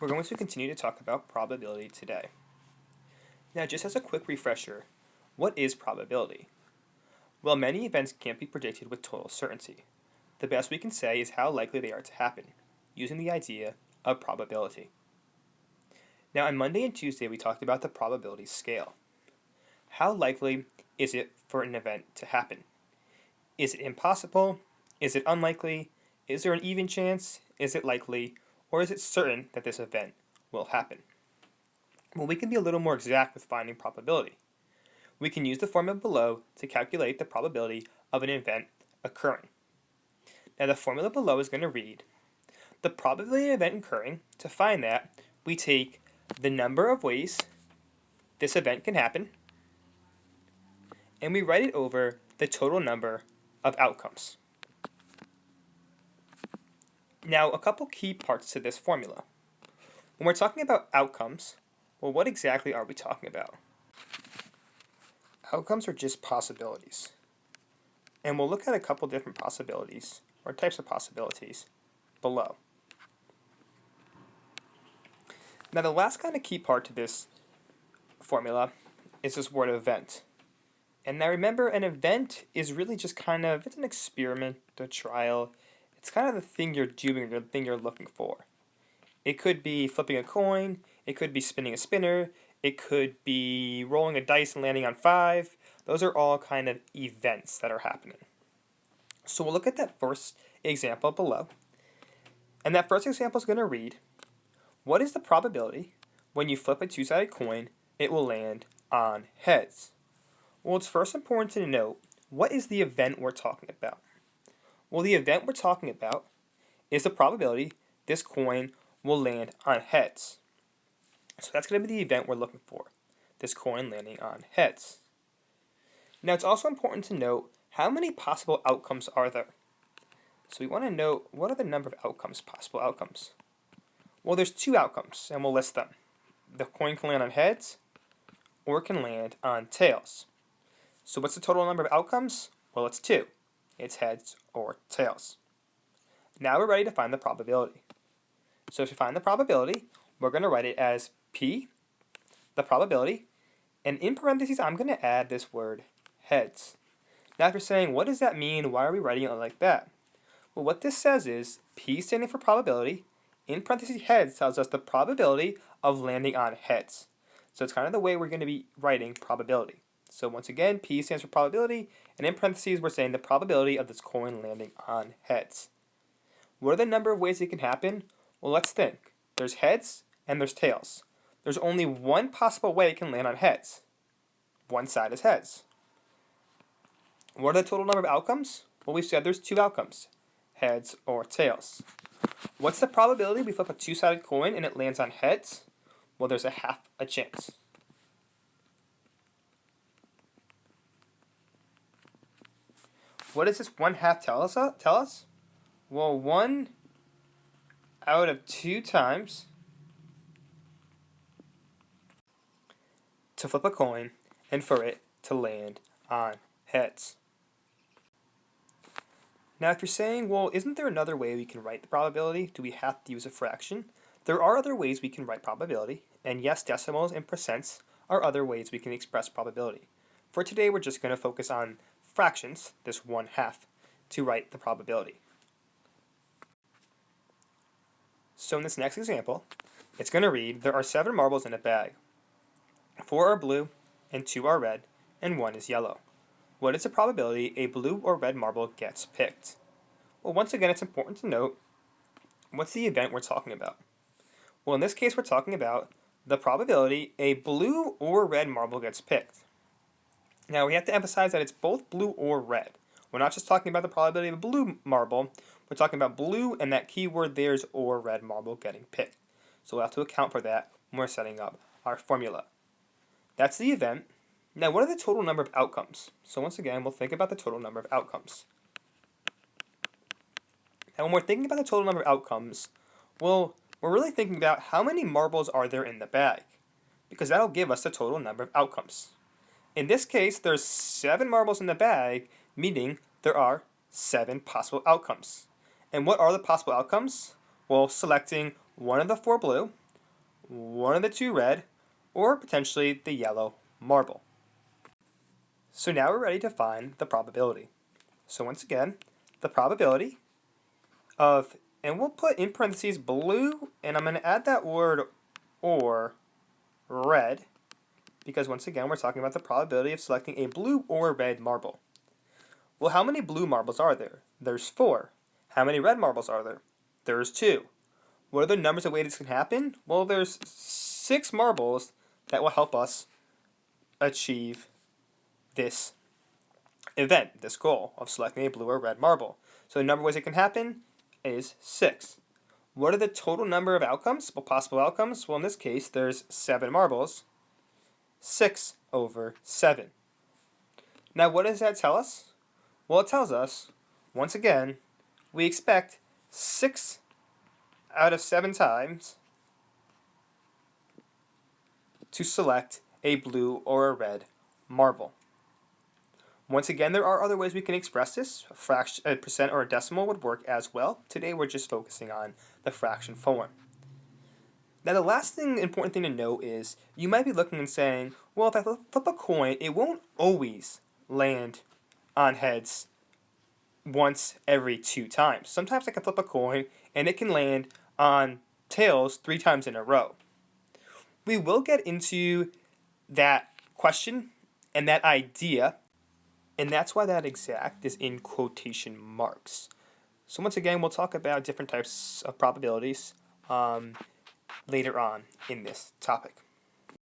We're going to continue to talk about probability today. Now, just as a quick refresher, what is probability? Well, many events can't be predicted with total certainty. The best we can say is how likely they are to happen, using the idea of probability. Now, on Monday and Tuesday, we talked about the probability scale. How likely is it for an event to happen? Is it impossible? Is it unlikely? Is there an even chance? Is it likely? Or is it certain that this event will happen? Well, we can be a little more exact with finding probability. We can use the formula below to calculate the probability of an event occurring. Now, the formula below is going to read, the probability of an event occurring. To find that, we take the number of ways this event can happen, and we write it over the total number of outcomes. Now, a couple key parts to this formula. When we're talking about outcomes, well, what exactly are we talking about? Outcomes are just possibilities. And we'll look at a couple different possibilities, or types of possibilities, below. Now, the last kind of key part to this formula is this word event. And now remember, an event is really just it's an experiment, a trial. It's kind of the thing you're doing, the thing you're looking for. It could be flipping a coin, it could be spinning a spinner, it could be rolling a dice and landing on 5. Those are all kind of events that are happening. So we'll look at that first example below. And that first example is going to read, what is the probability when you flip a two-sided coin, it will land on heads? Well, it's first important to note, what is the event we're talking about? Well, the event we're talking about is the probability this coin will land on heads. So that's going to be the event we're looking for, this coin landing on heads. Now, it's also important to note how many possible outcomes are there. So we want to note, what are the number of outcomes, possible outcomes? Well, there's 2 outcomes, and we'll list them. The coin can land on heads, or it can land on tails. So what's the total number of outcomes? Well, it's 2. It's heads or tails. Now we're ready to find the probability. So to find the probability, we're going to write it as P, the probability, and in parentheses, I'm going to add this word heads. Now if you're saying, what does that mean? Why are we writing it like that? Well, what this says is P standing for probability, in parentheses heads tells us the probability of landing on heads. So it's kind of the way we're going to be writing probability. So once again, P stands for probability, and in parentheses, we're saying the probability of this coin landing on heads. What are the number of ways it can happen? Well, let's think. There's heads and there's tails. There's only one possible way it can land on heads. One side is heads. What are the total number of outcomes? Well, we said there's 2 outcomes, heads or tails. What's the probability we flip a two-sided coin and it lands on heads? Well, there's a half a chance. What does this 1/2 tell us? Well, 1 out of 2 times to flip a coin and for it to land on heads. Now, if you're saying, well, isn't there another way we can write the probability? Do we have to use a fraction? There are other ways we can write probability, and yes, decimals and percents are other ways we can express probability. For today, we're just going to focus on fractions, this 1/2, to write the probability. So in this next example, it's going to read, there are 7 marbles in a bag. 4 are blue, and 2 are red, and 1 is yellow. What is the probability a blue or red marble gets picked? Well, once again, it's important to note, what's the event we're talking about? Well, in this case, we're talking about the probability a blue or red marble gets picked. Now, we have to emphasize that it's both blue or red. We're not just talking about the probability of a blue marble. We're talking about blue, and that key word there is or red marble getting picked. So we'll have to account for that when we're setting up our formula. That's the event. Now, what are the total number of outcomes? So once again, we'll think about the total number of outcomes. Now, when we're thinking about the total number of outcomes, well, we're really thinking about how many marbles are there in the bag, because that'll give us the total number of outcomes. In this case, there's 7 marbles in the bag, meaning there are 7 possible outcomes. And what are the possible outcomes? Well, selecting one of the 4 blue, one of the two red, or potentially the yellow marble. So now we're ready to find the probability. So once again, the probability of, and we'll put in parentheses blue, and I'm going to add that word or red, because once again we're talking about the probability of selecting a blue or red marble. Well, how many blue marbles are there? There's 4. How many red marbles are there? There's 2. What are the numbers of ways this can happen? Well, there's 6 marbles that will help us achieve this event, this goal of selecting a blue or red marble. So the number of ways it can happen is 6. What are the total number of outcomes? Well, possible outcomes? Well, in this case, there's 7 marbles. 6 over 7. Now, what does that tell us? Well, it tells us, once again, we expect 6 out of 7 times to select a blue or a red marble. Once again, there are other ways we can express this. A percent or a decimal would work as well. Today we're just focusing on the fraction form. Now the last important thing to note is you might be looking and saying, well, if I flip a coin, it won't always land on heads once every 2 times. Sometimes I can flip a coin and it can land on tails 3 times in a row. We will get into that question and that idea, and that's why that exact is in quotation marks. So once again, we'll talk about different types of probabilities later on in this topic.